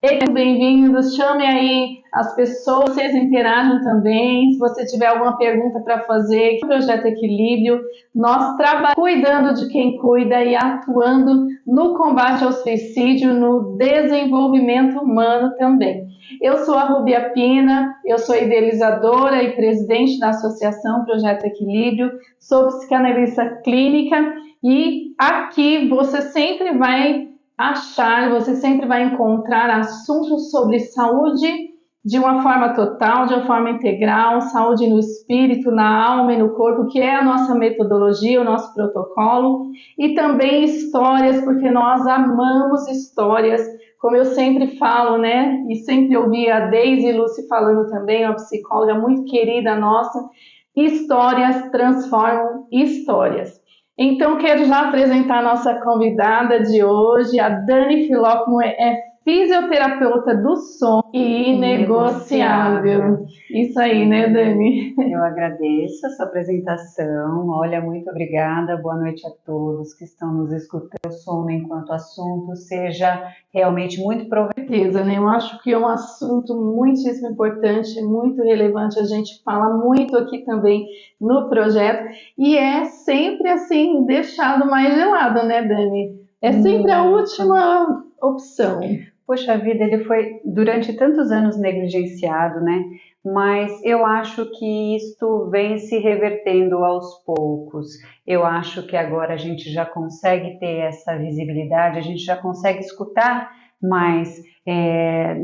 Sejam bem-vindos, chame aí as pessoas, vocês interagem também. Se você tiver alguma pergunta para fazer, Projeto Equilíbrio, nós trabalhamos cuidando de quem cuida e atuando no combate ao suicídio, no desenvolvimento humano também. Eu sou a Rubia Pina, eu sou idealizadora e presidente da Associação Projeto Equilíbrio, sou psicanalista clínica e aqui você sempre vai você sempre vai encontrar assuntos sobre saúde de uma forma total, de uma forma integral, saúde no espírito, na alma e no corpo, que é a nossa metodologia, o nosso protocolo, e também histórias, porque nós amamos histórias, como eu sempre falo, né? E sempre ouvi a Deise Lucy falando também, uma psicóloga muito querida nossa, histórias transformam histórias. Então, quero já apresentar a nossa convidada de hoje, a Dani Filócomo, é fisioterapeuta do sono e inegociável. Isso aí, né, Dani? Eu agradeço essa apresentação. Olha, muito obrigada. Boa noite a todos que estão nos escutando. O sono enquanto assunto seja realmente muito proveitoso, né? Eu acho que é um assunto muitíssimo importante, muito relevante. A gente fala muito aqui também no projeto e é sempre assim deixado mais de lado, né, Dani? É sempre a última opção. Poxa vida, ele foi durante tantos anos negligenciado, né? Mas eu acho que isto vem se revertendo aos poucos. Eu acho que agora a gente já consegue ter essa visibilidade, a gente já consegue escutar mais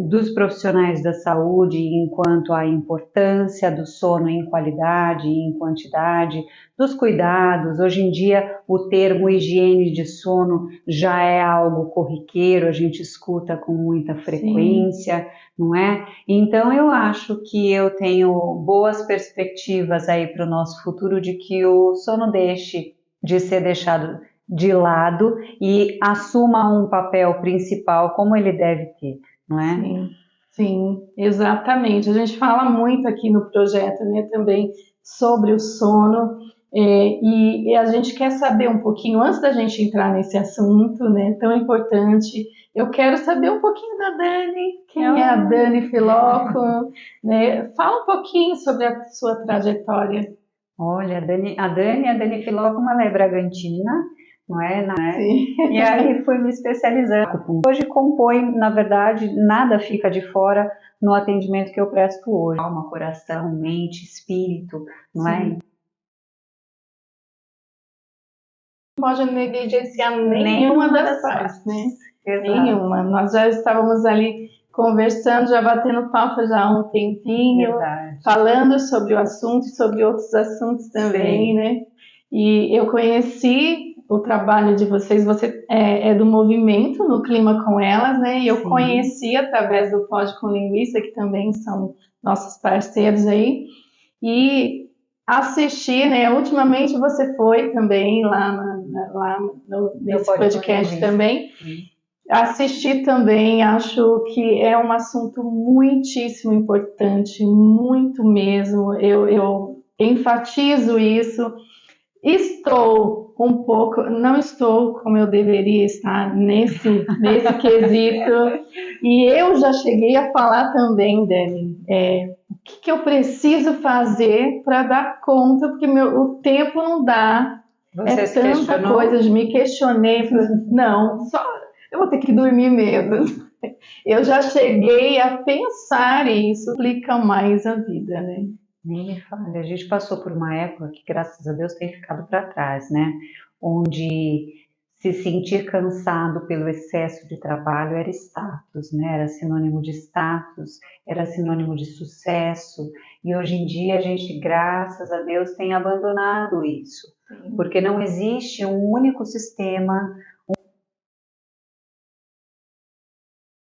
dos profissionais da saúde enquanto à importância do sono em qualidade e em quantidade, dos cuidados. Hoje em dia o termo higiene de sono já é algo corriqueiro, a gente escuta com muita frequência, sim, não é? Então eu acho que eu tenho boas perspectivas aí para o nosso futuro de que o sono deixe de ser deixado de lado e assuma um papel principal como ele deve ter, não é? Sim, sim, exatamente. A gente fala muito aqui no projeto, né, também sobre o sono, e a gente quer saber um pouquinho, antes da gente entrar nesse assunto, né, tão importante, eu quero saber um pouquinho da Dani, quem é a Dani Filócomo, né? Fala um pouquinho sobre a sua trajetória. Olha, a Dani Filócomo, ela é Bragantina, não é? E aí fui me especializando. Hoje compõe, na verdade, nada fica de fora no atendimento que eu presto hoje. Alma, coração, mente, espírito, não é? Não pode negligenciar nenhuma das partes, né? Exato. Nenhuma. Nós já estávamos ali conversando, já batendo papo já há um tempinho, verdade, falando sobre o assunto e sobre outros assuntos também, sim, né? E eu conheci o trabalho de vocês, você é do movimento no Clima com Elas, né? E eu, sim, conheci através do Pode com Linguiça, que também são nossos parceiros aí, e assisti, né? Ultimamente você foi também nesse podcast também. Assisti também, acho que é um assunto muitíssimo importante, muito mesmo. Eu enfatizo isso. Estou um pouco, não estou como eu deveria estar nesse quesito, e eu já cheguei a falar também, Dani, o que eu preciso fazer para dar conta, porque o tempo não dá, você tanta questionou? Coisa, me questionei, não, só eu vou ter que dormir mesmo. Eu já cheguei a pensar isso, explica mais a vida, né? Nem me fale, a gente passou por uma época que, graças a Deus, tem ficado para trás, né? Onde se sentir cansado pelo excesso de trabalho era status, né? Era sinônimo de status, era sinônimo de sucesso. E hoje em dia a gente, graças a Deus, tem abandonado isso. Sim. Porque não existe um único sistema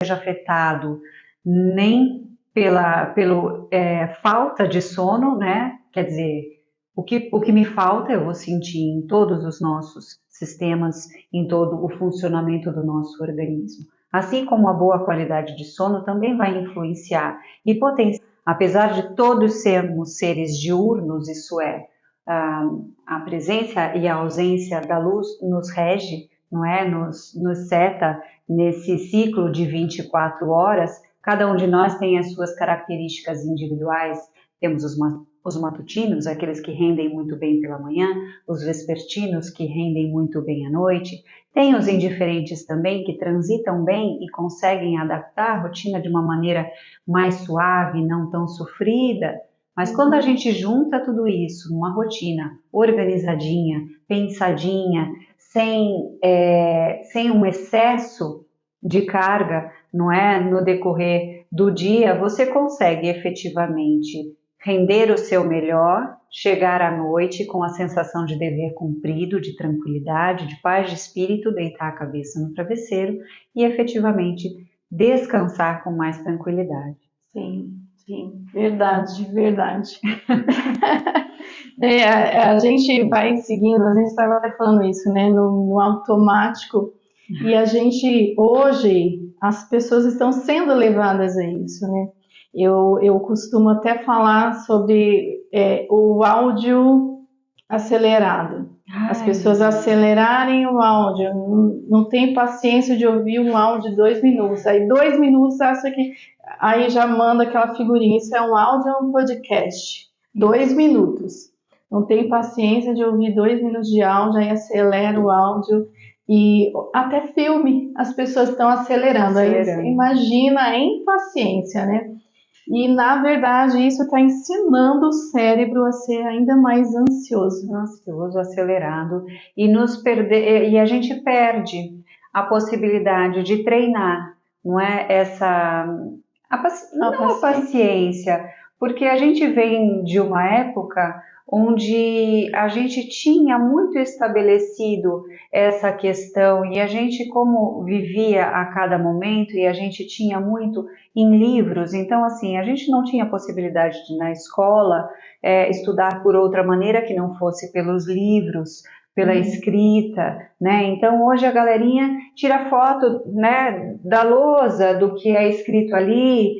seja afetado nem pela falta de sono, né? Quer dizer, o que me falta eu vou sentir em todos os nossos sistemas, em todo o funcionamento do nosso organismo. Assim como a boa qualidade de sono também vai influenciar e potenciar. Apesar de todos sermos seres diurnos, isso é, a presença e a ausência da luz nos rege, não é? Nos seta nesse ciclo de 24 horas, cada um de nós tem as suas características individuais. Temos os matutinos, aqueles que rendem muito bem pela manhã, os vespertinos, que rendem muito bem à noite. Tem os indiferentes também, que transitam bem e conseguem adaptar a rotina de uma maneira mais suave, não tão sofrida. Mas quando a gente junta tudo isso numa rotina organizadinha, pensadinha, sem um excesso de carga, não é, no decorrer do dia, você consegue efetivamente render o seu melhor, chegar à noite com a sensação de dever cumprido, de tranquilidade, de paz de espírito, deitar a cabeça no travesseiro e efetivamente descansar com mais tranquilidade. Sim, sim, verdade, verdade. A gente vai seguindo, a gente estava até falando isso, né, no automático, e a gente, hoje, as pessoas estão sendo levadas a isso, né? Eu costumo até falar sobre o áudio acelerado. As pessoas acelerarem o áudio, não tem paciência de ouvir um áudio de 2 minutos. Aí 2 minutos acha que aí já manda aquela figurinha. Isso é um áudio ou um podcast? 2 minutos. Não tem paciência de ouvir 2 minutos de áudio, aí acelera o áudio. E até filme as pessoas estão acelerando. Aí você imagina a impaciência, né? E, na verdade, isso está ensinando o cérebro a ser ainda mais ansioso. Ansioso, acelerado. E a gente perde a possibilidade de treinar, não é? A paciência. Porque a gente vem de uma época onde a gente tinha muito estabelecido essa questão e a gente, como vivia a cada momento e a gente tinha muito em livros, então assim, a gente não tinha possibilidade de na escola estudar por outra maneira que não fosse pelos livros, pela escrita, né? Então hoje a galerinha tira foto, né, da lousa, do que é escrito ali,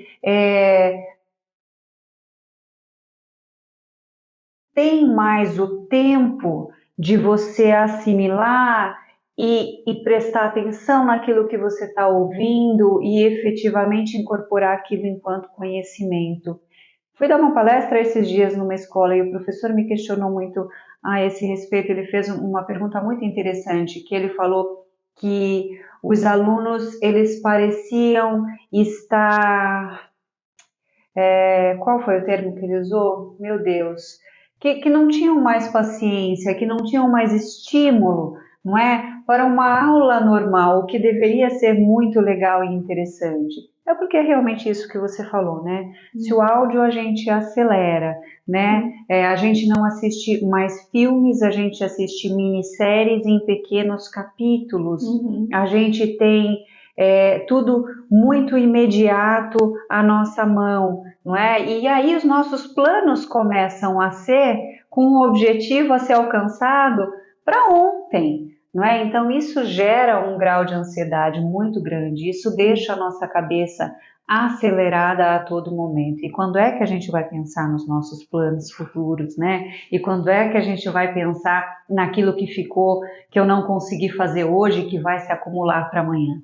tem mais o tempo de você assimilar e prestar atenção naquilo que você está ouvindo e efetivamente incorporar aquilo enquanto conhecimento. Fui dar uma palestra esses dias numa escola e o professor me questionou muito a esse respeito. Ele fez uma pergunta muito interessante, que ele falou que os alunos, eles pareciam estar... qual foi o termo que ele usou? Meu Deus! Que não tinham mais paciência, que não tinham mais estímulo, não é? Para uma aula normal, o que deveria ser muito legal e interessante. É porque é realmente isso que você falou, né? Se o áudio a gente acelera, né? A gente não assiste mais filmes, a gente assiste minisséries em pequenos capítulos. A gente tem tudo muito imediato à nossa mão, não é? E aí os nossos planos começam a ser com um objetivo a ser alcançado para ontem, não é? Então isso gera um grau de ansiedade muito grande, isso deixa a nossa cabeça acelerada a todo momento. E quando é que a gente vai pensar nos nossos planos futuros, né? E quando é que a gente vai pensar naquilo que ficou, que eu não consegui fazer hoje, que vai se acumular para amanhã?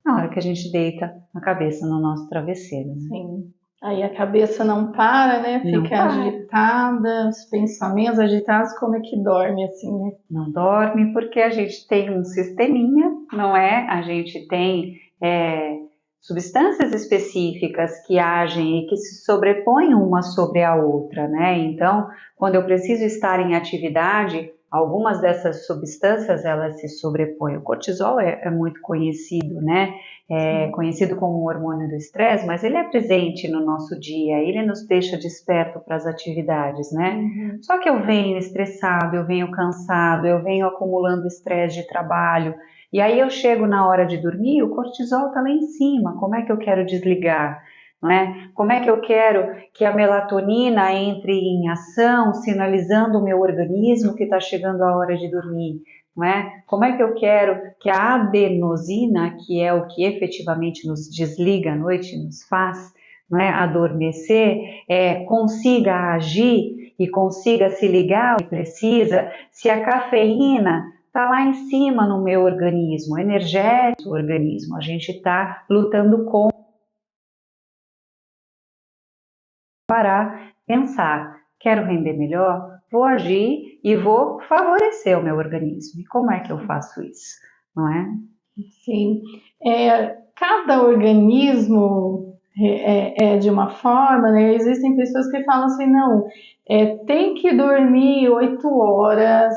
Na hora que a gente deita a cabeça no nosso travesseiro. Né? Sim. Aí a cabeça não para, né? Fica agitada, os pensamentos agitados, como é que dorme assim, né? Não dorme porque a gente tem um sisteminha, não é? A gente tem substâncias específicas que agem e que se sobrepõem uma sobre a outra, né? Então, quando eu preciso estar em atividade, algumas dessas substâncias elas se sobrepõem. O cortisol é muito conhecido, né? Conhecido como o hormônio do estresse, mas ele é presente no nosso dia, ele nos deixa desperto para as atividades, né? Só que eu venho estressado, eu venho cansado, eu venho acumulando estresse de trabalho, e aí eu chego na hora de dormir, o cortisol está lá em cima, como é que eu quero desligar? Não é? Como é que eu quero que a melatonina entre em ação, sinalizando o meu organismo que está chegando a hora de dormir? Não é? Como é que eu quero que a adenosina, que é o que efetivamente nos desliga à noite, nos faz, não é, adormecer, consiga agir e consiga se ligar o que precisa, se a cafeína está lá em cima no meu organismo, energético do organismo. A gente está lutando com parar, pensar, quero render melhor, vou agir e vou favorecer o meu organismo. E como é que eu faço isso? Não é? Sim. Cada organismo é de uma forma, né? Existem pessoas que falam assim, não, tem que dormir 8 horas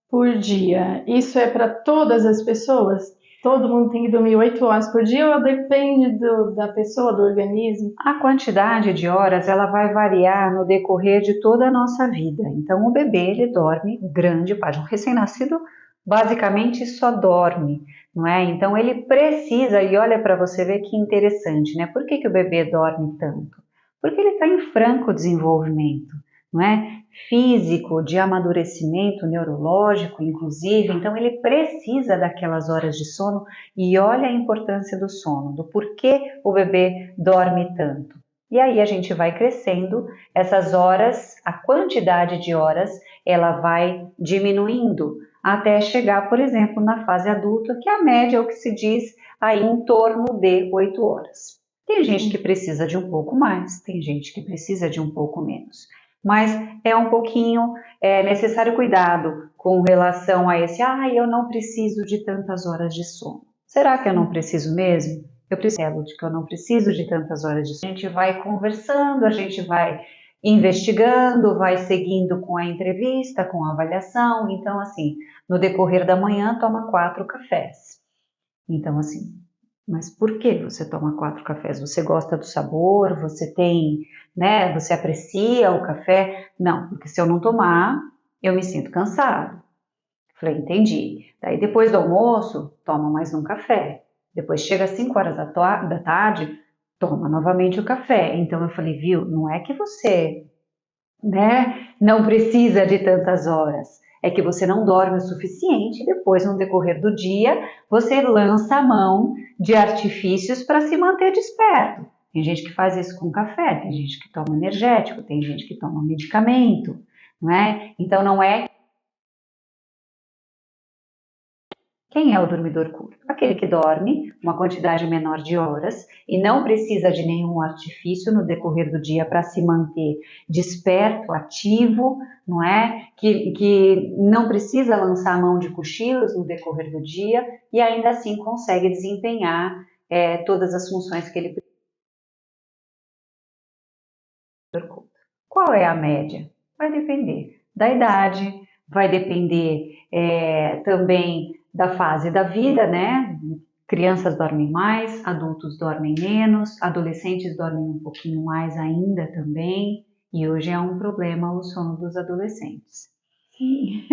por dia. Isso é para todas as pessoas? Todo mundo tem que dormir 8 horas por dia ou depende da pessoa, do organismo? A quantidade de horas ela vai variar no decorrer de toda a nossa vida. Então o bebê ele dorme grande parte, um recém-nascido basicamente só dorme, não é? Então ele precisa, e olha para você ver que interessante, né? Por que o bebê dorme tanto? Porque ele está em franco desenvolvimento, não é? Físico, de amadurecimento, neurológico, inclusive, então ele precisa daquelas horas de sono. E olha a importância do sono, do porquê o bebê dorme tanto. E aí a gente vai crescendo, essas horas, a quantidade de horas, ela vai diminuindo, até chegar, por exemplo, na fase adulta, que a média é o que se diz aí em torno de 8 horas. Tem gente que precisa de um pouco mais, tem gente que precisa de um pouco menos. Mas é um pouquinho necessário cuidado com relação a esse, eu não preciso de tantas horas de sono. Será que eu não preciso mesmo? Eu preciso de que eu não preciso de tantas horas de sono. A gente vai conversando, a gente vai investigando, vai seguindo com a entrevista, com a avaliação. Então, assim, no decorrer da manhã, toma 4 cafés. Então, assim, mas por que você toma 4 cafés? Você gosta do sabor? Você tem, né? Você aprecia o café? Não, porque se eu não tomar, eu me sinto cansado. Falei, entendi. Daí depois do almoço, toma mais um café. Depois chega às 5 horas da tarde, toma novamente o café. Então eu falei, viu, não é que você, né, não precisa de tantas horas. É que você não dorme o suficiente e depois, no decorrer do dia, você lança a mão de artifícios para se manter desperto. Tem gente que faz isso com café, tem gente que toma energético, tem gente que toma medicamento, não é? Então não é. Quem é o dormidor curto? Aquele que dorme uma quantidade menor de horas e não precisa de nenhum artifício no decorrer do dia para se manter desperto, ativo, não é? Que não precisa lançar a mão de cochilos no decorrer do dia e ainda assim consegue desempenhar todas as funções que ele precisa. Qual é a média? Vai depender da idade, vai depender também da fase da vida, né? Crianças dormem mais, adultos dormem menos, adolescentes dormem um pouquinho mais ainda também, e hoje é um problema o sono dos adolescentes. Sim.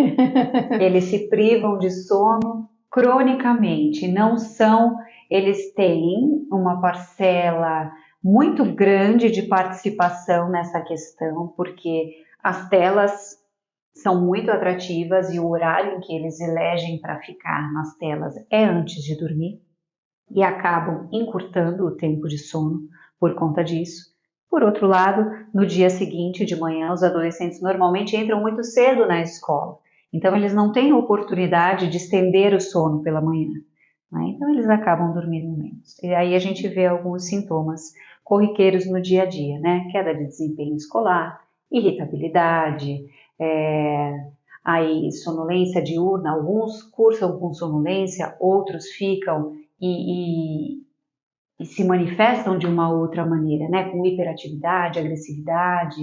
Eles se privam de sono cronicamente, eles têm uma parcela muito grande de participação nessa questão, porque as telas são muito atrativas e o horário em que eles elegem para ficar nas telas é antes de dormir e acabam encurtando o tempo de sono por conta disso. Por outro lado, no dia seguinte de manhã, os adolescentes normalmente entram muito cedo na escola, então eles não têm oportunidade de estender o sono pela manhã, né? Então eles acabam dormindo menos. E aí a gente vê alguns sintomas corriqueiros no dia a dia, né? Queda de desempenho escolar, irritabilidade, aí sonolência diurna, alguns cursam com sonolência, outros ficam e se manifestam de uma outra maneira, né? Com hiperatividade, agressividade.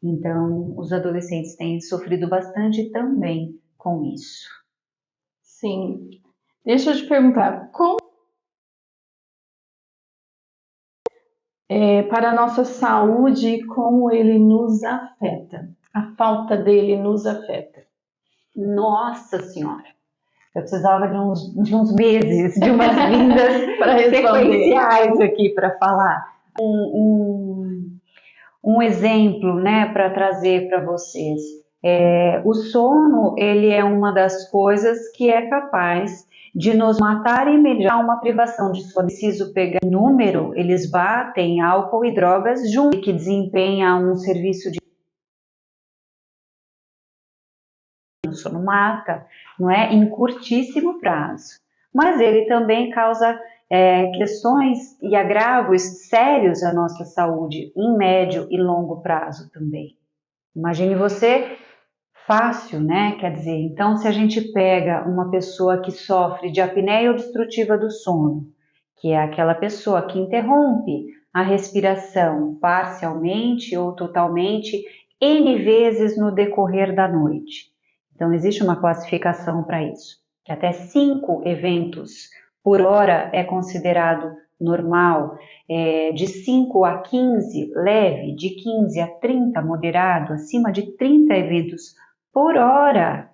Então, os adolescentes têm sofrido bastante também com isso. Sim. Deixa eu te perguntar, como para a nossa saúde, como ele nos afeta? A falta dele nos afeta. Nossa Senhora! Eu precisava de uns meses, de umas vindas para sequenciais aqui para falar. Um exemplo, né, para trazer para vocês. O sono, ele é uma das coisas que é capaz de nos matar imediatamente. Uma privação de sono, preciso pegar número, eles batem álcool e drogas junto, que desempenha um serviço de sono mata, não é? Em curtíssimo prazo. Mas ele também causa questões e agravos sérios à nossa saúde em médio e longo prazo também. Imagine você fácil, né? Quer dizer, então se a gente pega uma pessoa que sofre de apneia obstrutiva do sono, que é aquela pessoa que interrompe a respiração parcialmente ou totalmente N vezes no decorrer da noite. Então existe uma classificação para isso, que até 5 eventos por hora é considerado normal, de 5 a 15 leve, de 15 a 30 moderado, acima de 30 eventos por hora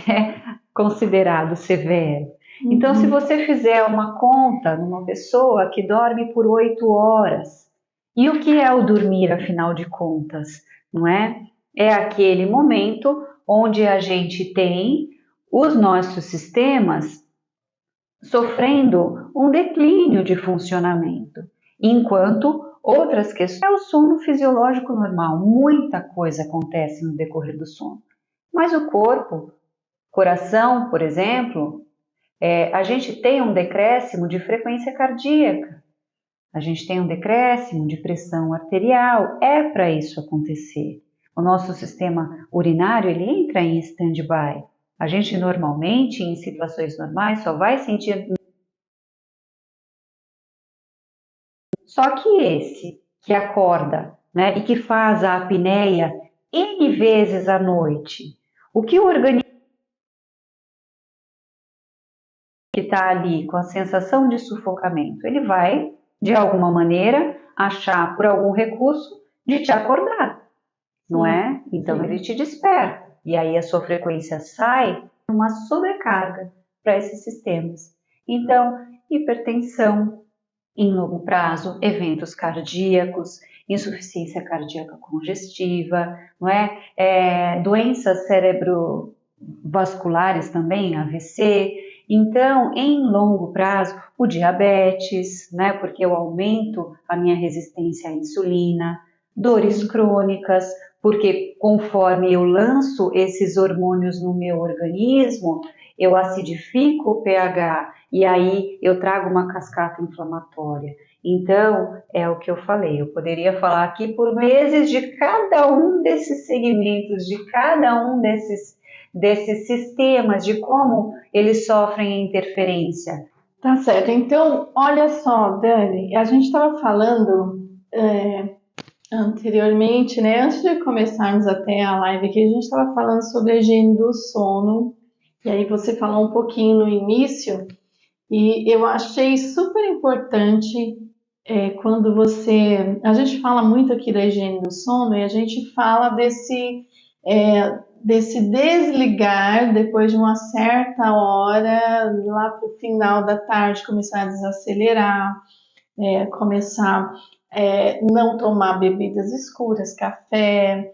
é considerado severo. Então, se você fizer uma conta numa pessoa que dorme por 8 horas, e o que é o dormir, afinal de contas, não é? É aquele momento onde a gente tem os nossos sistemas sofrendo um declínio de funcionamento, enquanto outras questões é o sono fisiológico normal. Muita coisa acontece no decorrer do sono, mas o corpo, coração, por exemplo, a gente tem um decréscimo de frequência cardíaca, a gente tem um decréscimo de pressão arterial, é para isso acontecer. O nosso sistema urinário, ele entra em stand-by. A gente normalmente, em situações normais, só vai sentir... Só que esse que acorda, né, e que faz a apneia N vezes à noite, o que o organismo que está ali com a sensação de sufocamento, ele vai, de alguma maneira, achar por algum recurso de te acordar, não é? Então ele te desperta. E aí a sua frequência sai uma sobrecarga para esses sistemas. Então, hipertensão em longo prazo, eventos cardíacos, insuficiência cardíaca congestiva, não é? Doenças cerebrovasculares também, AVC. Então, em longo prazo, o diabetes, né? Porque eu aumento a minha resistência à insulina, dores crônicas, porque conforme eu lanço esses hormônios no meu organismo, eu acidifico o pH e aí eu trago uma cascata inflamatória. Então, é o que eu falei, eu poderia falar aqui por meses de cada um desses segmentos, de cada um desses sistemas, de como eles sofrem interferência. Tá certo. Então, olha só, Dani, a gente estava falando anteriormente, né? Antes de começarmos até a live aqui, a gente estava falando sobre a higiene do sono. E aí você falou um pouquinho no início, e eu achei super importante quando você... A gente fala muito aqui da higiene do sono e a gente fala desse desligar depois de uma certa hora, lá para o final da tarde, começar a desacelerar, começar não tomar bebidas escuras, café,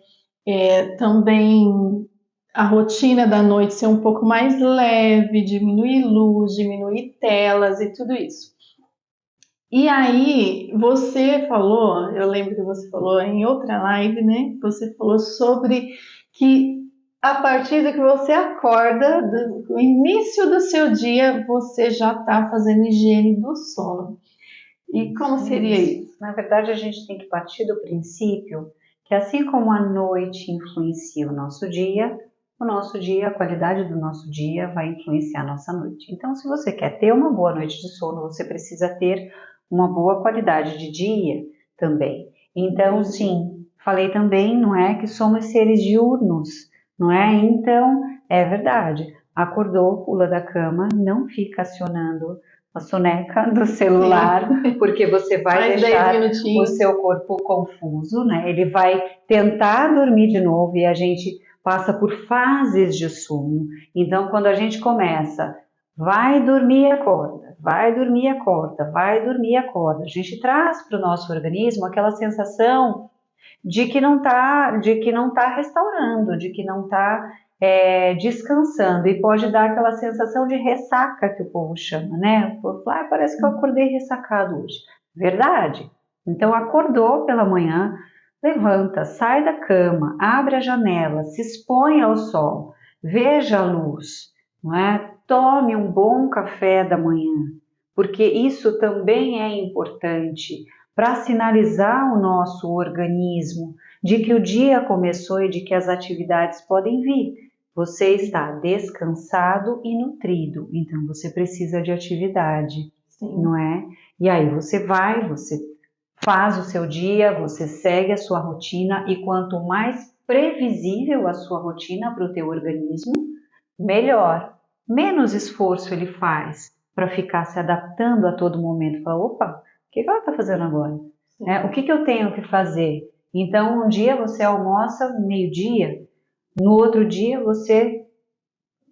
também a rotina da noite ser um pouco mais leve, diminuir luz, diminuir telas e tudo isso. E aí, você falou, eu lembro que você falou em outra live, né? Você falou sobre que a partir do que você acorda, do início do seu dia, você já está fazendo higiene do sono. E como seria isso? Na verdade, a gente tem que partir do princípio que assim como a noite influencia o nosso dia, a qualidade do nosso dia vai influenciar a nossa noite. Então, se você quer ter uma boa noite de sono, você precisa ter uma boa qualidade de dia também. Então, sim, falei também, não é, que somos seres diurnos, não é? Então, é verdade. Acordou, pula da cama, não fica acionando a soneca do celular, porque você vai deixar o seu corpo confuso, né? Ele vai tentar dormir de novo e a gente passa por fases de sono. Então, quando a gente começa, vai dormir e acorda, vai dormir e acorda, vai dormir e acorda, a gente traz para o nosso organismo aquela sensação de que não tá restaurando, de que não está descansando, e pode dar aquela sensação de ressaca que o povo chama, né? O povo fala, parece que eu acordei ressacado hoje. Verdade. Então acordou pela manhã, levanta, sai da cama, abre a janela, se expõe ao sol, veja a luz, não é? Tome um bom café da manhã, porque isso também é importante para sinalizar o nosso organismo de que o dia começou e de que as atividades podem vir. Você está descansado e nutrido, então você precisa de atividade, Sim. não é? E aí você faz o seu dia, você segue a sua rotina e quanto mais previsível a sua rotina para o teu organismo, melhor. Menos esforço ele faz para ficar se adaptando a todo momento. Fala, opa, o que ela está fazendo agora? O que eu tenho que fazer? Então, um dia você almoça meio-dia, no outro dia você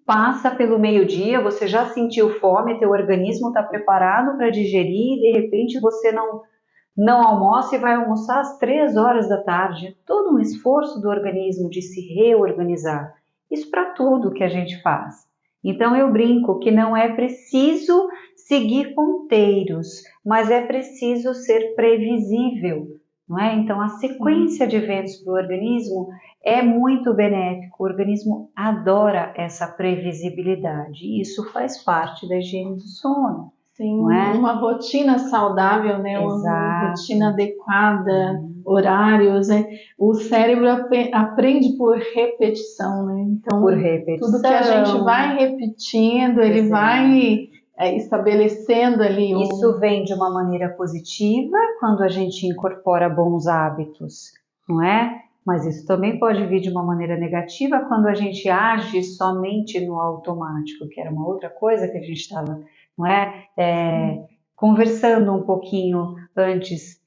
passa pelo meio-dia, você já sentiu fome, teu organismo está preparado para digerir e de repente você não almoça e vai almoçar às 3 horas da tarde. Todo um esforço do organismo de se reorganizar. Isso para tudo que a gente faz. Então eu brinco que não é preciso seguir ponteiros, mas é preciso ser previsível, não é? Então a sequência de eventos para o organismo é muito benéfico. O organismo adora essa previsibilidade e isso faz parte da higiene do sono. Sim, não é? uma rotina saudável, né? Uma Exato. rotina adequada, horários, né? O cérebro aprende por repetição, né? Então, Por repetição. tudo que a gente vai repetindo, ele Exato. vai estabelecendo ali. Isso vem de uma maneira positiva quando a gente incorpora bons hábitos, não é? Mas isso também pode vir de uma maneira negativa quando a gente age somente no automático, que era uma outra coisa que a gente estava, não é? Conversando um pouquinho antes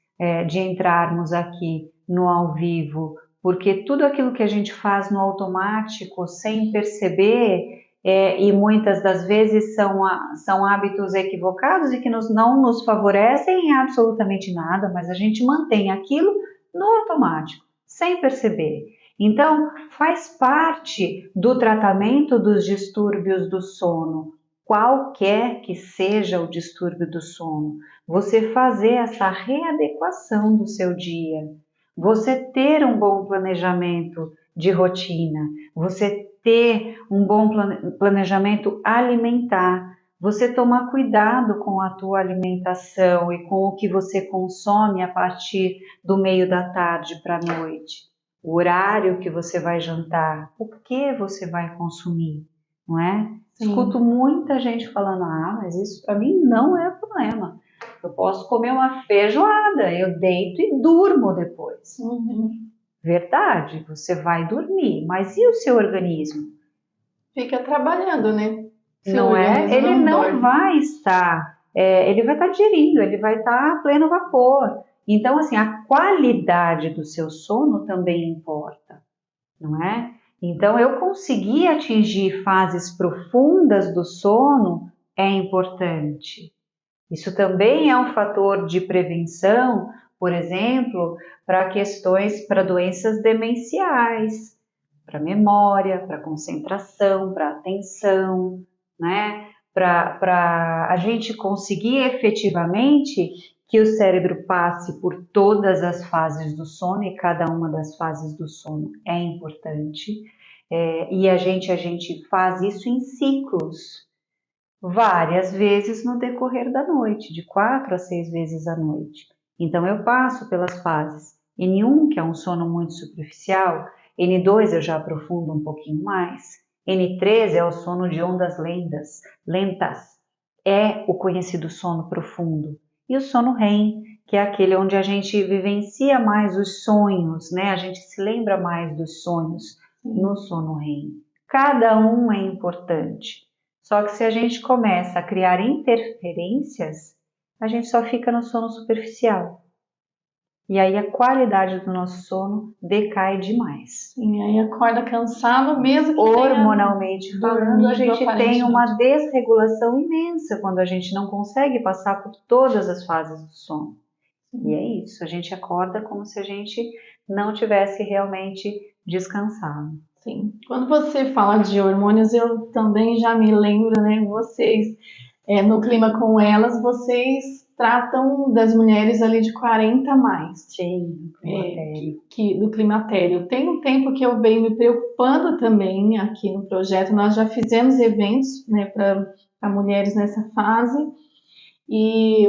de entrarmos aqui no ao vivo, porque tudo aquilo que a gente faz no automático, sem perceber, e muitas das vezes são hábitos equivocados e que não nos favorecem em absolutamente nada, mas a gente mantém aquilo no automático, sem perceber. Então, faz parte do tratamento dos distúrbios do sono, qualquer que seja o distúrbio do sono, você fazer essa readequação do seu dia, você ter um bom planejamento de rotina, você ter um bom planejamento alimentar, você tomar cuidado com a tua alimentação e com o que você consome a partir do meio da tarde para a noite, o horário que você vai jantar, o que você vai consumir, não é? Sim. Escuto muita gente falando, mas isso para mim não é problema. Eu posso comer uma feijoada, eu deito e durmo depois. Verdade, você vai dormir, mas e o seu organismo? Fica trabalhando, né? Não é? Ele não vai estar, ele vai estar digerindo, ele vai estar a pleno vapor. Então, assim, a qualidade do seu sono também importa, não é? Então, eu conseguir atingir fases profundas do sono é importante. Isso também é um fator de prevenção, por exemplo, para doenças demenciais, para memória, para concentração, para atenção, né? Para a gente conseguir efetivamente que o cérebro passe por todas as fases do sono, e cada uma das fases do sono é importante, e a gente faz isso em ciclos, várias vezes no decorrer da noite, de 4 a 6 vezes à noite. Então eu passo pelas fases N1, que é um sono muito superficial, N2 eu já aprofundo um pouquinho mais, N3 é o sono de ondas lentas, é o conhecido sono profundo, e o sono REM, que é aquele onde a gente vivencia mais os sonhos, né? A gente se lembra mais dos sonhos no sono REM. Cada um é importante. Só que se a gente começa a criar interferências, a gente só fica no sono superficial. E aí a qualidade do nosso sono decai demais. Sim, aí acorda cansado mesmo que hormonalmente falando, a gente tem uma desregulação imensa quando a gente não consegue passar por todas as fases do sono. E é isso, a gente acorda como se a gente não tivesse realmente descansado. Sim, quando você fala de hormônios, eu também já me lembro, né, vocês No Clima com Elas, vocês tratam das mulheres ali de 40 a mais, Sim, climatério. do climatério. Tem um tempo que eu venho me preocupando também aqui no projeto. Nós já fizemos eventos, né, para mulheres nessa fase e,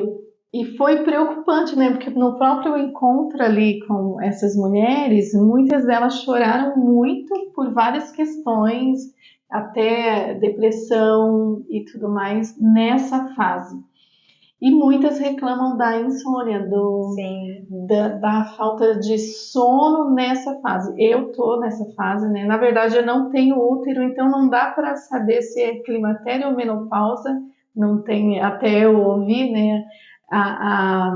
e foi preocupante, né, porque no próprio encontro ali com essas mulheres, muitas delas choraram muito por várias questões, até depressão e tudo mais nessa fase. E muitas reclamam da insônia, Sim. da falta de sono nessa fase. Eu tô nessa fase, né? Na verdade, eu não tenho útero, então não dá para saber se é climatério ou menopausa. Não tem, até eu ouvi, né? A, a,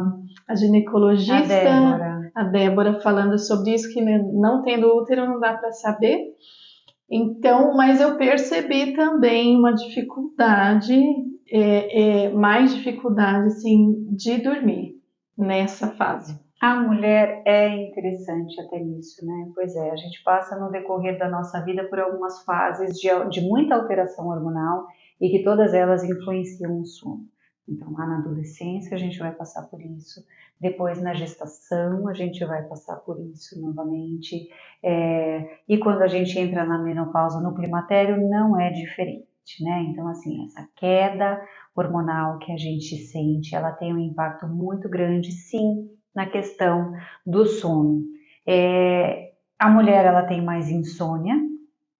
a A ginecologista, Débora. a Débora, falando sobre isso, que né, não tendo útero não dá para saber. Então, mas eu percebi também uma dificuldade, mais dificuldade, assim, de dormir nessa fase. A mulher é interessante até nisso, né? Pois é, a gente passa no decorrer da nossa vida por algumas fases de muita alteração hormonal e que todas elas influenciam o sono. Então, lá na adolescência a gente vai passar por isso, depois na gestação a gente vai passar por isso novamente, e quando a gente entra na menopausa, no climatério, não é diferente, né? Então, assim, essa queda hormonal que a gente sente, ela tem um impacto muito grande, sim, na questão do sono. A mulher ela tem mais insônia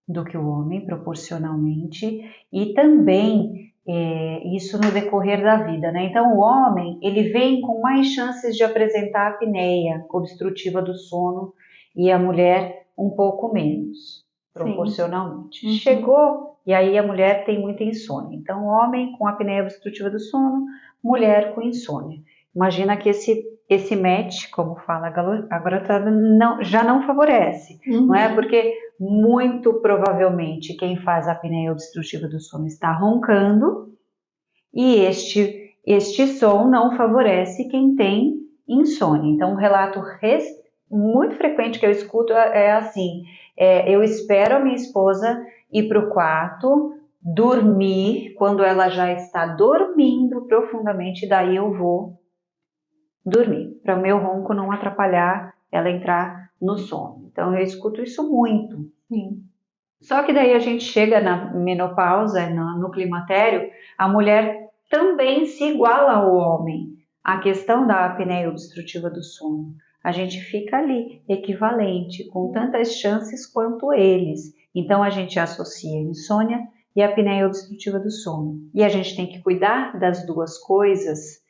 do que o homem, proporcionalmente, e também isso no decorrer da vida, né? Então o homem ele vem com mais chances de apresentar apneia obstrutiva do sono e a mulher um pouco menos, proporcionalmente. Chegou e aí a mulher tem muita insônia. Então homem com apneia obstrutiva do sono, mulher com insônia. Imagina que esse match, como fala a garotada, já não favorece, não é? Porque muito provavelmente quem faz a apneia obstrutiva do sono está roncando e este som não favorece quem tem insônia. Então, um relato muito frequente que eu escuto é assim, eu espero a minha esposa ir para o quarto, dormir, quando ela já está dormindo profundamente, daí eu vou dormir, para o meu ronco não atrapalhar ela entrar no sono. Então eu escuto isso muito. Sim. Só que daí a gente chega na menopausa, no climatério, a mulher também se iguala ao homem. A questão da apneia obstrutiva do sono. A gente fica ali, equivalente, com tantas chances quanto eles. Então a gente associa insônia e apneia obstrutiva do sono. E a gente tem que cuidar das duas coisas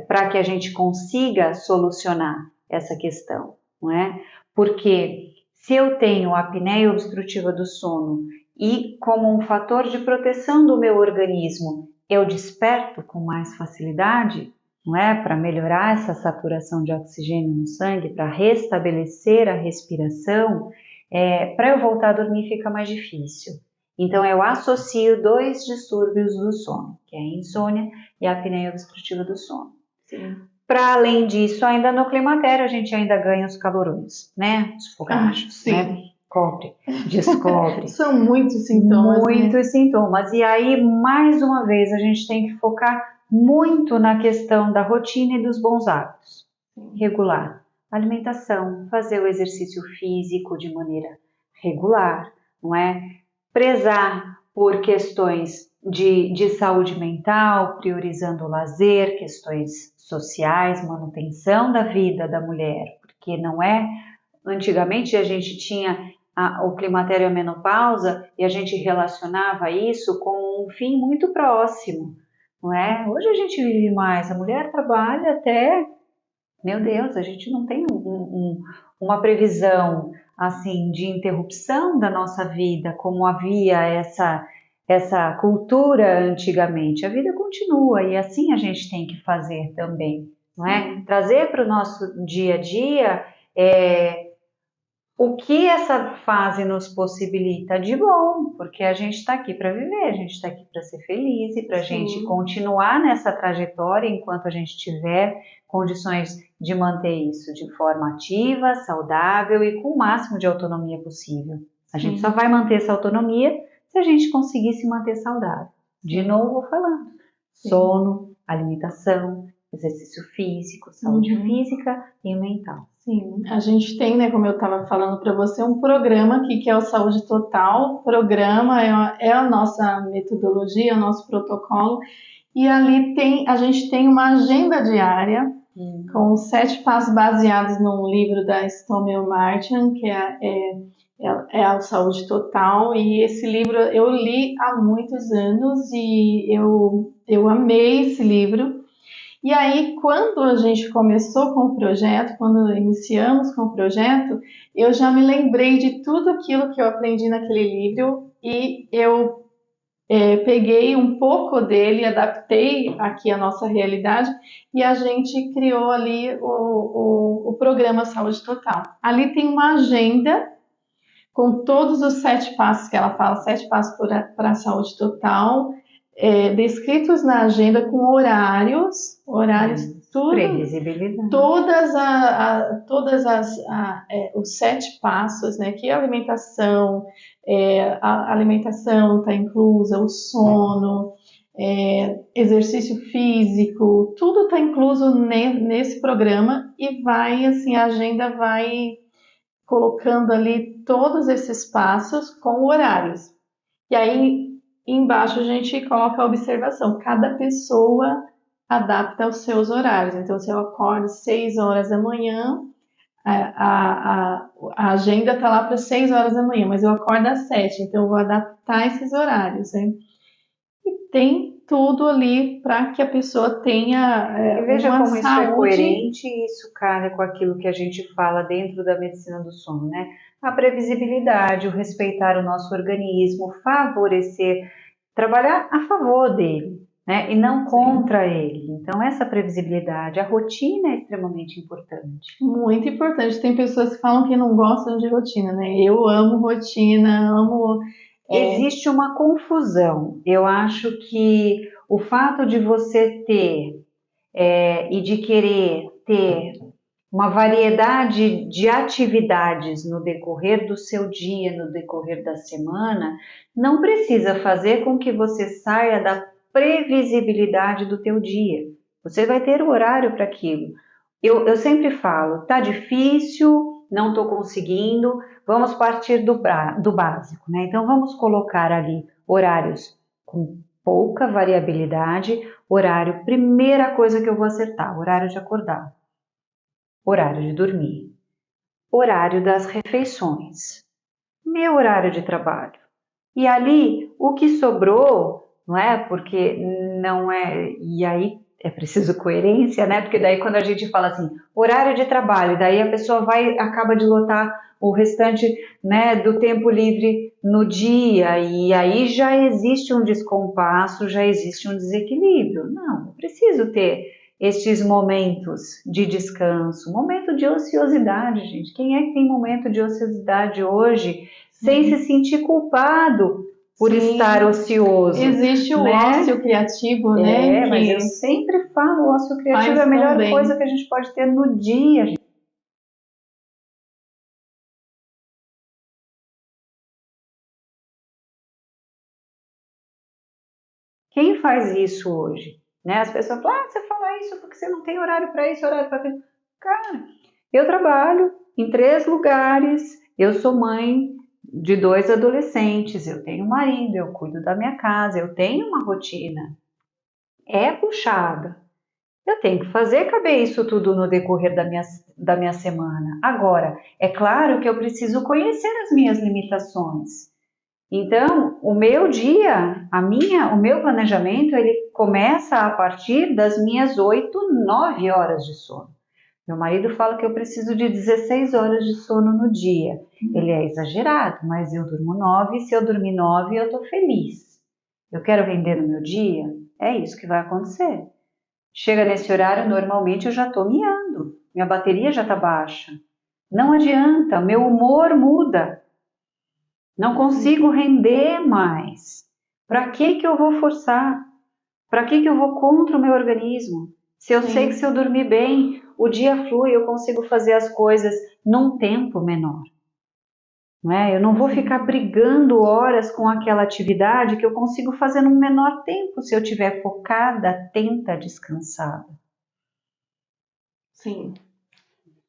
para que a gente consiga solucionar essa questão, não é? Porque se eu tenho a apneia obstrutiva do sono e como um fator de proteção do meu organismo, eu desperto com mais facilidade, não é? Para melhorar essa saturação de oxigênio no sangue, para restabelecer a respiração, para eu voltar a dormir fica mais difícil. Então eu associo dois distúrbios do sono, que é a insônia e a apneia obstrutiva do sono. Para além disso, ainda no climatério, a gente ainda ganha os calorões, né? Os fogachos, né? Descobre. São muitos sintomas. Muitos sintomas. E aí, mais uma vez, a gente tem que focar muito na questão da rotina e dos bons hábitos. Regular. Alimentação, fazer o exercício físico de maneira regular, não é? Prezar por questões de saúde mental, priorizando o lazer, questões sociais, manutenção da vida da mulher, porque não é... Antigamente a gente tinha o climatério e a menopausa e a gente relacionava isso com um fim muito próximo, não é? Hoje a gente vive mais, a mulher trabalha até... Meu Deus, a gente não tem uma previsão assim de interrupção da nossa vida, como havia essa cultura antigamente. A vida continua e assim a gente tem que fazer também, não é? Trazer para o nosso dia a dia o que essa fase nos possibilita de bom, porque a gente está aqui para viver, a gente está aqui para ser feliz e para a gente continuar nessa trajetória enquanto a gente tiver condições de manter isso de forma ativa, saudável e com o máximo de autonomia possível. A gente só vai manter essa autonomia se a gente conseguir se manter saudável. De novo falando, Sono, alimentação, exercício físico, saúde física e mental. Sim, a gente tem, né, como eu estava falando para você, um programa aqui que é o Saúde Total. O programa é a nossa metodologia, o nosso protocolo. E ali a gente tem uma agenda diária com 7 passos baseados num livro da Stommel Martin, que é a Saúde Total. E esse livro eu li há muitos anos e eu amei esse livro. E aí, quando a gente começou com o projeto, quando iniciamos com o projeto, eu já me lembrei de tudo aquilo que eu aprendi naquele livro e eu peguei um pouco dele, adaptei aqui a nossa realidade e a gente criou ali o programa Saúde Total. Ali tem uma agenda com todos os 7 passos que ela fala, 7 passos para a saúde total, descritos na agenda com horários, tudo, previsibilidade. Os 7 passos, né? Que é a alimentação está inclusa, o sono, exercício físico, tudo está incluso nesse programa e vai, assim, a agenda vai colocando ali todos esses passos com horários. E aí embaixo a gente coloca a observação. Cada pessoa adapta aos seus horários. Então, se eu acordo às 6 horas da manhã, a agenda está lá para 6 horas da manhã, mas eu acordo às 7, então eu vou adaptar esses horários. Né? E tem tudo ali para que a pessoa tenha e veja uma como saúde. Isso é coerente e isso calha com aquilo que a gente fala dentro da medicina do sono, né? A previsibilidade, o respeitar o nosso organismo, favorecer, trabalhar a favor dele, né? E não contra ele. Então, essa previsibilidade, a rotina é extremamente importante. Muito importante. Tem pessoas que falam que não gostam de rotina, né? Eu amo rotina, amo. Existe uma confusão. Eu acho que o fato de você ter e de querer ter uma variedade de atividades no decorrer do seu dia, no decorrer da semana, não precisa fazer com que você saia da previsibilidade do teu dia. Você vai ter o horário para aquilo. Eu sempre falo, tá difícil, não estou conseguindo, vamos partir do básico, né? Então vamos colocar ali horários com pouca variabilidade, horário, primeira coisa que eu vou acertar, horário de acordar, horário de dormir, horário das refeições, meu horário de trabalho. E ali, o que sobrou, não é? Porque não é... E aí é preciso coerência, né? Porque daí quando a gente fala assim, horário de trabalho, daí a pessoa acaba de lotar o restante, né, do tempo livre no dia, e aí já existe um descompasso, já existe um desequilíbrio. Não, eu preciso ter estes momentos de descanso, momento de ociosidade, gente. Quem é que tem momento de ociosidade hoje sem se sentir culpado por estar ocioso? Existe o ócio criativo, né? Mas eu sempre falo, o ócio criativo é a melhor coisa que a gente pode ter no dia, gente. Quem faz isso hoje? Né? As pessoas falam, você fala isso porque você não tem horário para isso, horário para aquilo. Cara, eu trabalho em 3 lugares, eu sou mãe de 2 adolescentes, eu tenho um marido, eu cuido da minha casa, eu tenho uma rotina. É puxada. Eu tenho que fazer caber isso tudo no decorrer da minha semana. Agora, é claro que eu preciso conhecer as minhas limitações. Então, o meu dia, o meu planejamento, ele começa a partir das minhas 8, 9 horas de sono. Meu marido fala que eu preciso de 16 horas de sono no dia. Ele é exagerado, mas eu durmo 9, se eu dormir 9, eu estou feliz. Eu quero render no meu dia? É isso que vai acontecer. Chega nesse horário, normalmente eu já estou miando, minha bateria já está baixa. Não adianta, meu humor muda. Não consigo render mais. Para que eu vou forçar? Para que eu vou contra o meu organismo? Se eu sei que se eu dormir bem, o dia flui, eu consigo fazer as coisas num tempo menor. não é? Eu não vou ficar brigando horas com aquela atividade que eu consigo fazer num menor tempo se eu estiver focada, atenta, descansada. Sim,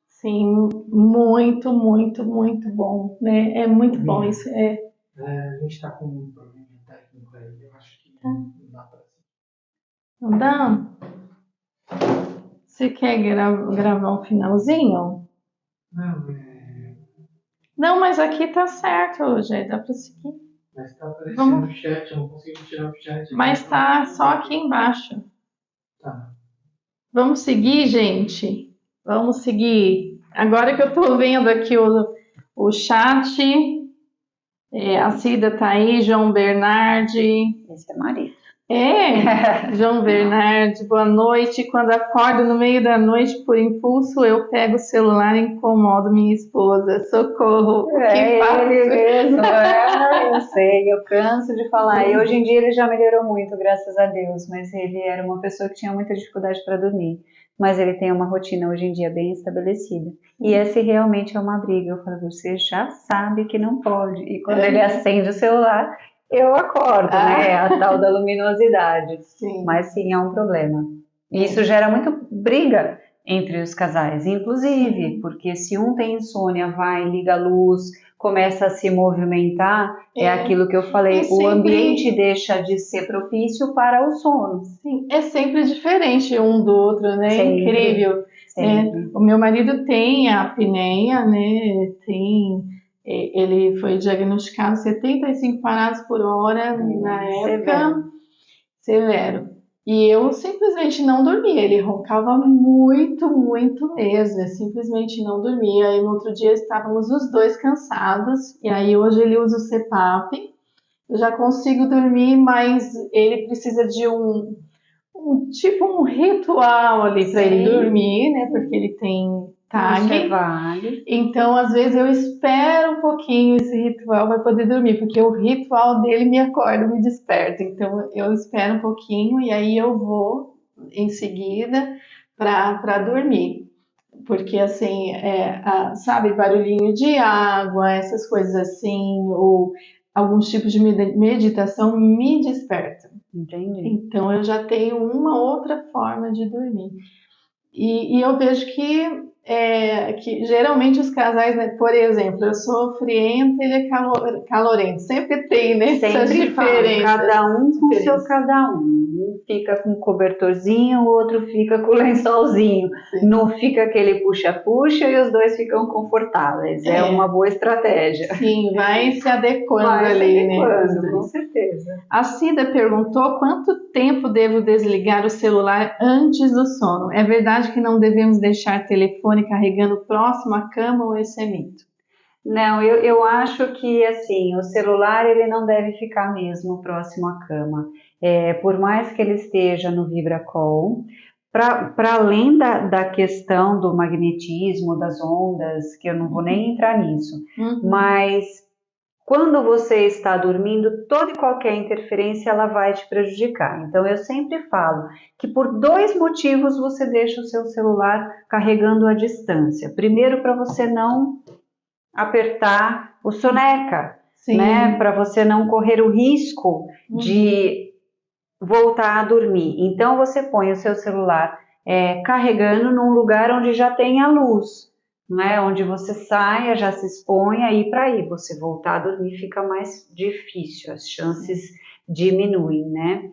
sim, muito, muito, muito bom, né? É muito bom isso. A gente está com um problema técnico aí, eu acho que não dá para. Não dá? Você quer gravar um finalzinho? Não, mas aqui tá certo hoje, dá pra seguir. Mas tá aparecendo no chat, eu não consigo tirar o chat. Mas tá só aqui embaixo. Tá. Vamos seguir, gente? Vamos seguir. Agora que eu tô vendo aqui o chat, a Cida tá aí, João Bernardi. Esse é marido. João Bernardi, boa noite. Quando acordo no meio da noite por impulso, eu pego o celular e incomodo minha esposa. Socorro, o que faço? Ele mesmo, eu sei, eu canso de falar. E hoje em dia ele já melhorou muito, graças a Deus, mas ele era uma pessoa que tinha muita dificuldade para dormir. Mas ele tem uma rotina hoje em dia bem estabelecida. E essa realmente é uma briga. Eu falo, você já sabe que não pode. E quando ele acende o celular, eu acordo, né? A tal da luminosidade. Sim. Mas sim, é um problema. E isso gera muito briga entre os casais, inclusive, porque se um tem insônia, vai, liga a luz, começa a se movimentar, é aquilo que eu falei, o ambiente deixa de ser propício para o sono. Sim, é sempre diferente um do outro, né? Sempre, incrível. sempre. O meu marido tem a apneia, né? Ele foi diagnosticado 75 paradas por hora na época, severo. E eu simplesmente não dormia, ele roncava muito, muito mesmo, eu simplesmente não dormia. E no outro dia estávamos os dois cansados, e aí hoje ele usa o CPAP, eu já consigo dormir, mas ele precisa de um ritual ali para ele dormir, né? Porque ele tem TAG. Isso é vale. Então, às vezes eu espero um pouquinho esse ritual para poder dormir, porque o ritual dele me acorda, me desperta. Então, eu espero um pouquinho e aí eu vou em seguida para dormir. Porque, assim, sabe, barulhinho de água, essas coisas assim, ou alguns tipos de meditação me despertam. Entendi. Então, eu já tenho uma outra forma de dormir. E eu vejo que geralmente os casais, né, por exemplo, eu sou frienta, ele é calorento. Sempre tem, né? Essas diferenças. Cada um com o seu cada um. Um fica com cobertorzinho, o outro fica com lençolzinho. Sim. Não fica aquele puxa-puxa e os dois ficam confortáveis. É uma boa estratégia. Sim, vai se adequando ali, né? Com certeza. A Cida perguntou quanto tempo devo desligar o celular antes do sono. É verdade que não devemos deixar telefone carregando próximo à cama ou esse é mito? Não, eu acho que assim, o celular ele não deve ficar mesmo próximo à cama. Por mais que ele esteja no VibraCall, para além da questão do magnetismo, das ondas, que eu não vou nem entrar nisso, mas quando você está dormindo, toda e qualquer interferência ela vai te prejudicar. Então eu sempre falo que por 2 motivos você deixa o seu celular carregando à distância. Primeiro, para você não apertar o soneca, né? Para você não correr o risco de voltar a dormir. Então você põe o seu celular carregando num lugar onde já tem a luz, né? Onde você saia, já se exponha e para aí você voltar a dormir fica mais difícil, as chances diminuem, né?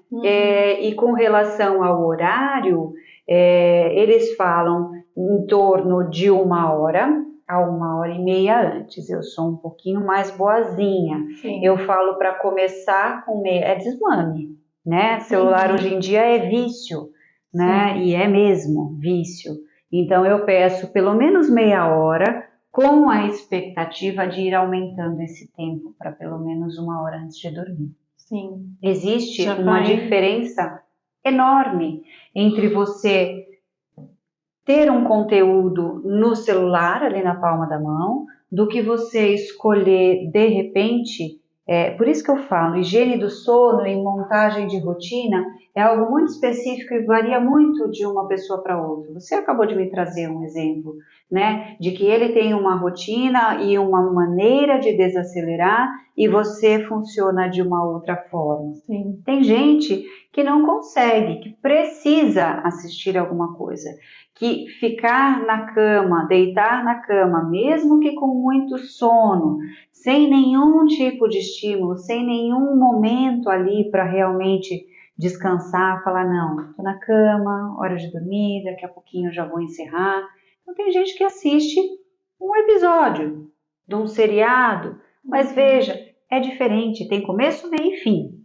E com relação ao horário, eles falam em torno de 1 hora a 1h30 antes. Eu sou um pouquinho mais boazinha. Sim. Eu falo para começar com desmame, né? Celular hoje em dia é vício, né? Sim. E é mesmo vício. Então eu peço pelo menos meia hora, com a expectativa de ir aumentando esse tempo para pelo menos 1 hora antes de dormir. Sim. Existe uma diferença enorme entre você ter um conteúdo no celular, ali na palma da mão, do que você escolher de repente. Por isso que eu falo, higiene do sono e montagem de rotina é algo muito específico e varia muito de uma pessoa para outra. Você acabou de me trazer um exemplo, né, de que ele tem uma rotina e uma maneira de desacelerar e você funciona de uma outra forma. Sim. Tem gente que não consegue, que precisa assistir alguma coisa, que ficar na cama, deitar na cama, mesmo que com muito sono, sem nenhum tipo de estímulo, sem nenhum momento ali para realmente descansar, falar, não, estou na cama, hora de dormir, daqui a pouquinho eu já vou encerrar. Então tem gente que assiste um episódio de um seriado, mas veja, é diferente, tem começo, meio e fim,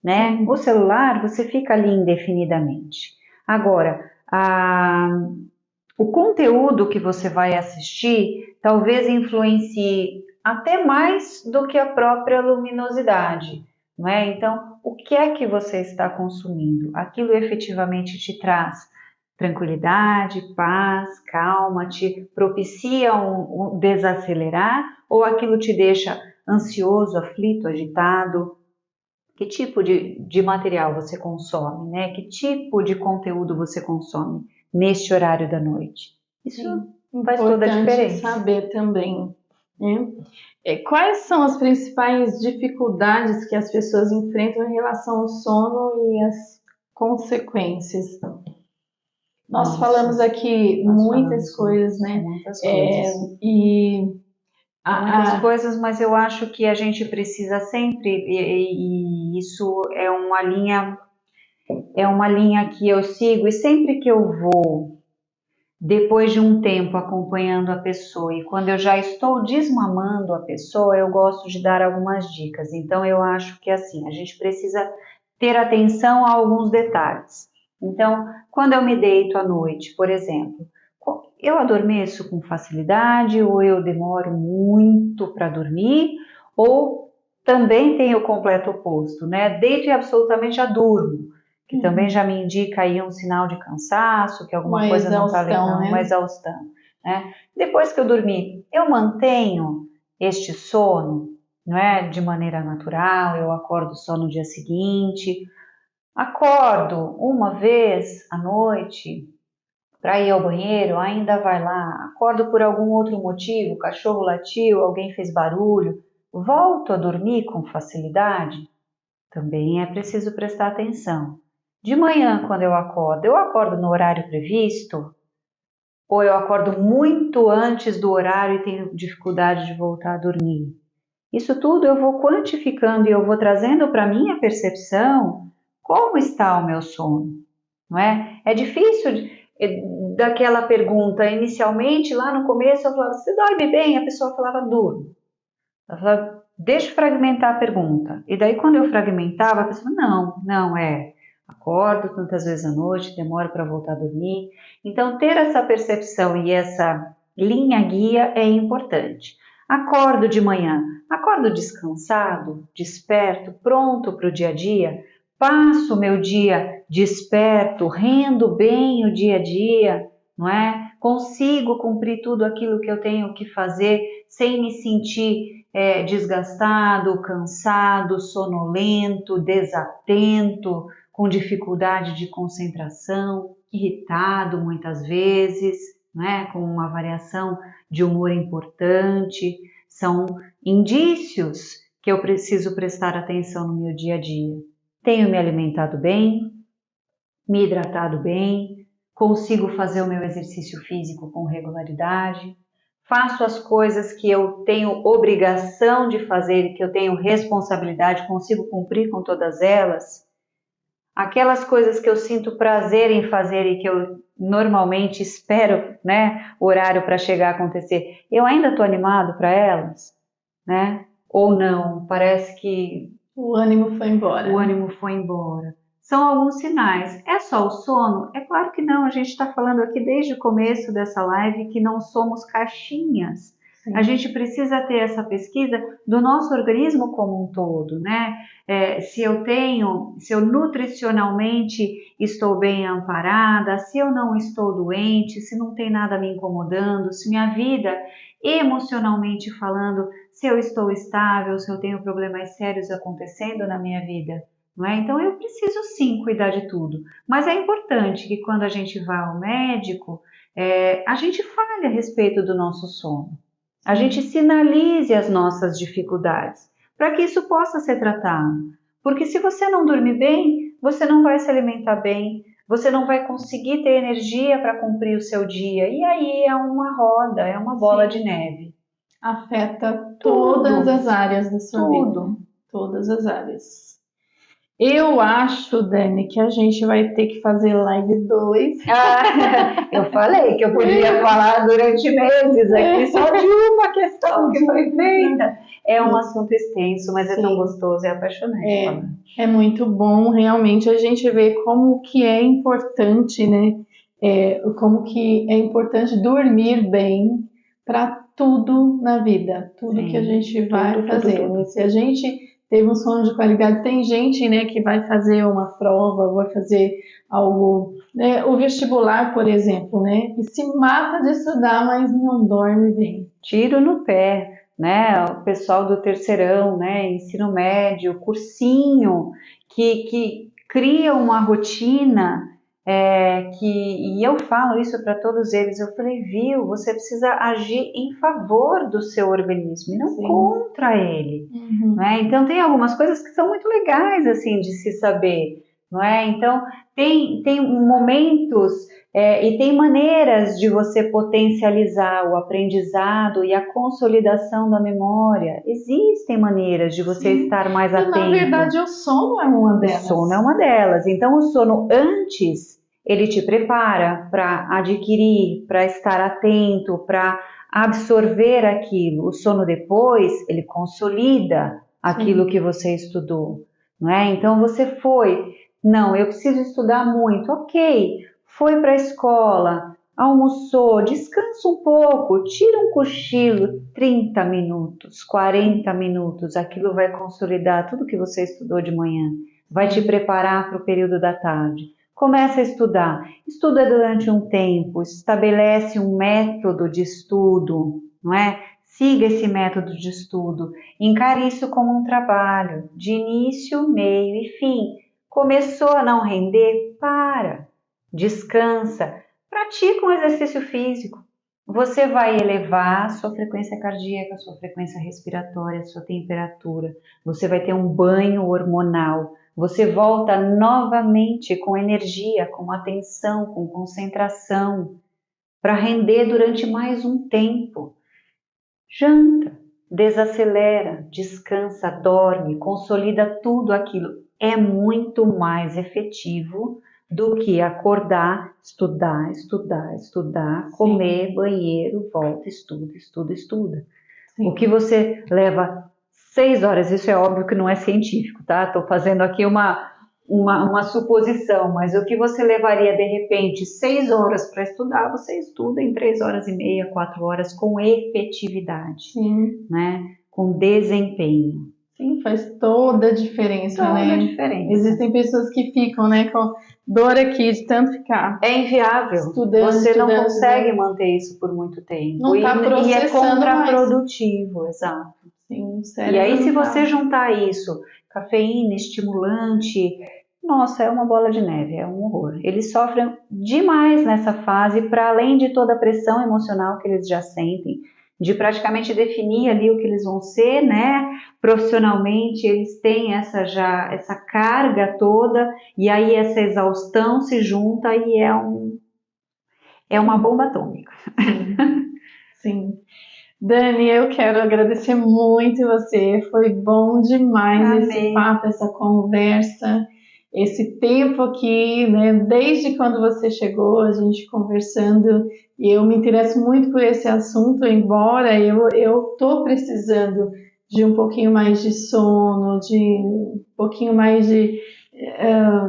né? O celular você fica ali indefinidamente. Agora, o conteúdo que você vai assistir talvez influencie até mais do que a própria luminosidade, não é? Então, o que é que você está consumindo? Aquilo efetivamente te traz tranquilidade, paz, calma, te propicia um desacelerar ou aquilo te deixa ansioso, aflito, agitado? Que tipo de material você consome, né? Que tipo de conteúdo você consome neste horário da noite? Isso faz toda a Importante diferença. saber também, né? Quais são as principais dificuldades que as pessoas enfrentam em relação ao sono e as consequências? Nós falamos aqui muitas coisas, né? Muitas coisas. Muitas coisas, mas eu acho que a gente precisa sempre, e isso é uma linha que eu sigo, e sempre que eu vou, depois de um tempo acompanhando a pessoa, e quando eu já estou desmamando a pessoa, eu gosto de dar algumas dicas. Então eu acho que assim, a gente precisa ter atenção a alguns detalhes. Então, quando eu me deito à noite, por exemplo, eu adormeço com facilidade ou eu demoro muito para dormir, ou também tem o completo oposto, né? Deito e absolutamente já durmo, que também já me indica aí um sinal de cansaço, que alguma coisa não está legal, né? uma exaustão, né? Depois que eu dormi, eu mantenho este sono, não é? De maneira natural, eu acordo só no dia seguinte, acordo uma vez à noite para ir ao banheiro, ainda vai lá, acordo por algum outro motivo, o cachorro latiu, alguém fez barulho, volto a dormir com facilidade? Também é preciso prestar atenção. De manhã, quando eu acordo no horário previsto? Ou eu acordo muito antes do horário e tenho dificuldade de voltar a dormir? Isso tudo eu vou quantificando e eu vou trazendo para a minha percepção como está o meu sono, não é? É difícil daquela pergunta, inicialmente, lá no começo, eu falava, você dorme bem? A pessoa falava, durmo. Ela falava, deixa eu fragmentar a pergunta. E daí, quando eu fragmentava, a pessoa, não, acordo tantas vezes à noite, demoro para voltar a dormir. Então, ter essa percepção e essa linha guia é importante. Acordo de manhã, acordo descansado, desperto, pronto para o dia a dia, passo o meu dia desperto, rendo bem o dia a dia, não é? Consigo cumprir tudo aquilo que eu tenho que fazer sem me sentir desgastado, cansado, sonolento, desatento, com dificuldade de concentração, irritado muitas vezes, né, com uma variação de humor importante. São indícios que eu preciso prestar atenção no meu dia a dia. Tenho me alimentado bem, me hidratado bem, consigo fazer o meu exercício físico com regularidade, faço as coisas que eu tenho obrigação de fazer, que eu tenho responsabilidade, consigo cumprir com todas elas. Aquelas coisas que eu sinto prazer em fazer e que eu normalmente espero, né, horário para chegar a acontecer, eu ainda estou animado para elas, né? Ou não, parece que o ânimo foi embora. O ânimo foi embora. São alguns sinais. É só o sono? É claro que não. A gente está falando aqui desde o começo dessa live que não somos caixinhas. Sim. A gente precisa ter essa pesquisa do nosso organismo como um todo, né? Se eu nutricionalmente estou bem amparada, se eu não estou doente, se não tem nada me incomodando, se minha vida, emocionalmente falando, se eu estou estável, se eu tenho problemas sérios acontecendo na minha vida, não é? Então eu preciso sim cuidar de tudo, mas é importante que quando a gente vá ao médico, a gente fale a respeito do nosso sono, a gente sinalize as nossas dificuldades, para que isso possa ser tratado, porque se você não dormir bem, você não vai se alimentar bem, você não vai conseguir ter energia para cumprir o seu dia, e aí é uma roda, é uma bola de neve. Afeta todas as áreas da sua vida. Todas as áreas. Eu acho, Dani, que a gente vai ter que fazer live 2. Eu falei que eu podia falar durante meses aqui só de uma questão que foi feita. É um assunto extenso, mas é tão gostoso e apaixonante. É muito bom, realmente, a gente vê como que é importante, né? Como que é importante dormir bem para tudo na vida, tudo que a gente vai fazer. Tudo. Se a gente teve um sono de qualidade, tem gente, né, que vai fazer uma prova, vai fazer algo, né, o vestibular, por exemplo, né, e se mata de estudar, mas não dorme bem. Tiro no pé, né, o pessoal do terceirão, né, ensino médio, cursinho, que cria uma rotina, e eu falo isso para todos eles, eu falei, viu, você precisa agir em favor do seu organismo e não contra ele, né? Então tem algumas coisas que são muito legais assim de se saber, não é? Então tem momentos e tem maneiras de você potencializar o aprendizado e a consolidação da memória. Existem maneiras de você estar mais atento. Na verdade, o sono é uma delas. O sono é uma delas. Então, o sono antes, ele te prepara para adquirir, para estar atento, para absorver aquilo. O sono depois, ele consolida aquilo que você estudou, não é? Então, você foi, não, eu preciso estudar muito, ok. Foi para a escola, almoçou, descansa um pouco, tira um cochilo, 30 minutos, 40 minutos, aquilo vai consolidar tudo que você estudou de manhã, vai te preparar para o período da tarde. Começa a estudar, estuda durante um tempo, estabelece um método de estudo, não é? Siga esse método de estudo, encare isso como um trabalho, de início, meio e fim. Começou a não render? Para! Descansa, pratica um exercício físico. Você vai elevar sua frequência cardíaca, sua frequência respiratória, sua temperatura. Você vai ter um banho hormonal. Você volta novamente com energia, com atenção, com concentração, para render durante mais um tempo. Janta, desacelera, descansa, dorme, consolida tudo aquilo. É muito mais efetivo do que acordar, estudar, comer, banheiro, volta, estuda. O que você leva 6 horas, isso é óbvio que não é científico, tá? Estou fazendo aqui uma suposição, mas o que você levaria de repente 6 horas para estudar, você estuda em 3 horas e meia, 4 horas com efetividade, né? Com desempenho. Sim, faz toda a diferença, Existem pessoas que ficam, né, com dor aqui de tanto ficar. É inviável. Você não consegue manter isso por muito tempo. Não está processando e é contraprodutivo, exato. Sim, e aí se você juntar isso, cafeína, estimulante, nossa, é uma bola de neve, é um horror. Eles sofrem demais nessa fase, para além de toda a pressão emocional que eles já sentem, de praticamente definir ali o que eles vão ser, né? Profissionalmente, eles têm essa carga toda, e aí essa exaustão se junta e é uma bomba atômica. Sim. Dani, eu quero agradecer muito você, foi bom demais esse papo, essa conversa, esse tempo aqui, né? Desde quando você chegou, a gente conversando, e eu me interesso muito por esse assunto, embora eu tô precisando de um pouquinho mais de sono, de um pouquinho mais de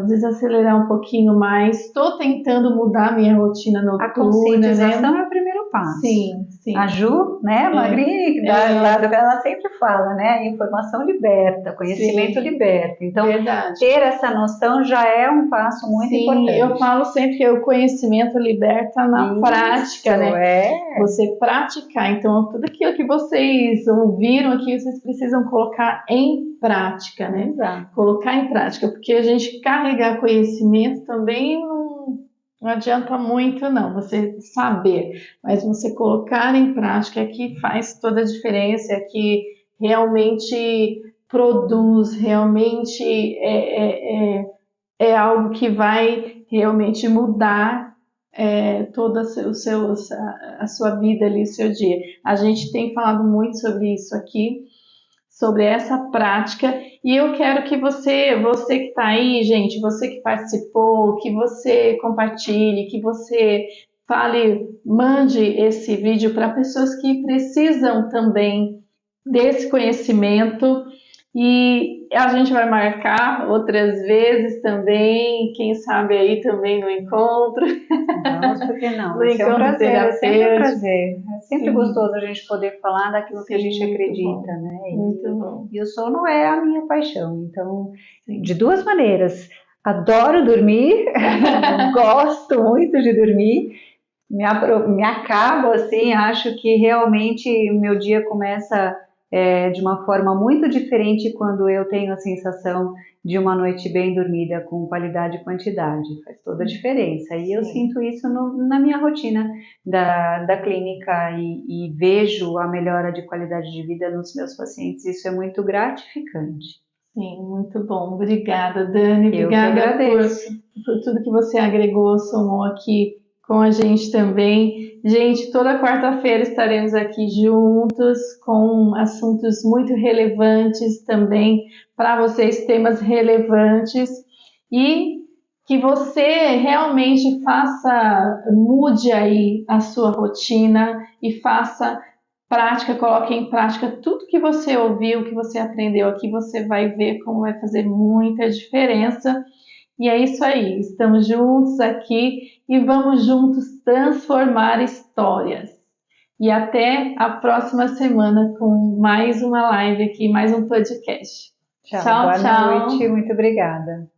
desacelerar um pouquinho mais. Estou tentando mudar minha rotina noturna. A conscientização é o primeiro primeiro passo. Sim, sim. A Ju, né, magrinha, ela sempre fala, né, informação liberta, conhecimento liberta. Então, verdade. ter essa noção já é um passo muito importante. Eu falo sempre que o conhecimento liberta na prática, né? Você praticar. Então, tudo aquilo que vocês ouviram aqui, vocês precisam colocar em prática, né? Exato. Colocar em prática, porque a gente carregar conhecimento também não adianta muito, não, você saber, mas você colocar em prática é que faz toda a diferença, é que realmente produz, realmente é algo que vai realmente mudar toda a sua vida ali, o seu dia. A gente tem falado muito sobre isso aqui, sobre essa prática, e eu quero que você que está aí, gente, você que participou, que você compartilhe, que você fale, mande esse vídeo para pessoas que precisam também desse conhecimento, e a gente vai marcar outras vezes também, quem sabe aí também no encontro. Vamos, por que não? No É sempre um encontro prazer, é sempre um terapêutico. prazer. É sempre gostoso a gente poder falar daquilo que a gente Muito acredita, bom. né? Muito bom. E o sono é a minha paixão. Então, de duas maneiras. Adoro dormir, gosto muito de dormir, me acabo assim, acho que realmente o meu dia começa de uma forma muito diferente quando eu tenho a sensação de uma noite bem dormida, com qualidade e quantidade, faz toda a diferença. E eu sinto isso na minha rotina da clínica e vejo a melhora de qualidade de vida nos meus pacientes, isso é muito gratificante. Sim, muito bom. Obrigada, Dani. Obrigada por tudo que você agregou, somou aqui com a gente também. Gente, toda quarta-feira estaremos aqui juntos com assuntos muito relevantes também para vocês, temas relevantes, e que você realmente mude aí a sua rotina e faça prática, coloque em prática tudo que você ouviu, que você aprendeu aqui, você vai ver como vai fazer muita diferença. E é isso aí, estamos juntos aqui e vamos juntos transformar histórias. E até a próxima semana com mais uma live aqui, mais um podcast. Tchau, boa noite, muito obrigada.